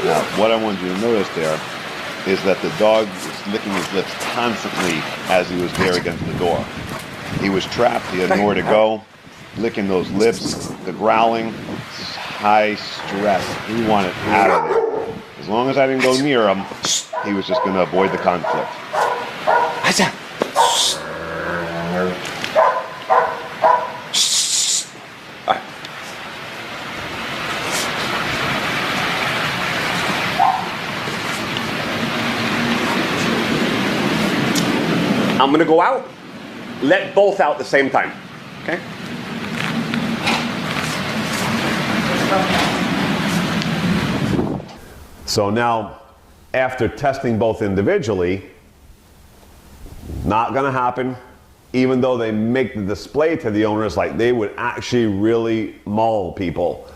Now, what I want you to notice there is that the dog was licking his lips constantly as he was there against the door. He was trapped. He had nowhere to go. Licking those lips, the growling, high stress. He wanted out of there. As long as I didn't go near him, he was just going to avoid the conflict. I'm going to go out. Let both out at the same time. Okay? So now, after testing both individually, not going to happen, even though they make the display to the owners like they would actually really maul people.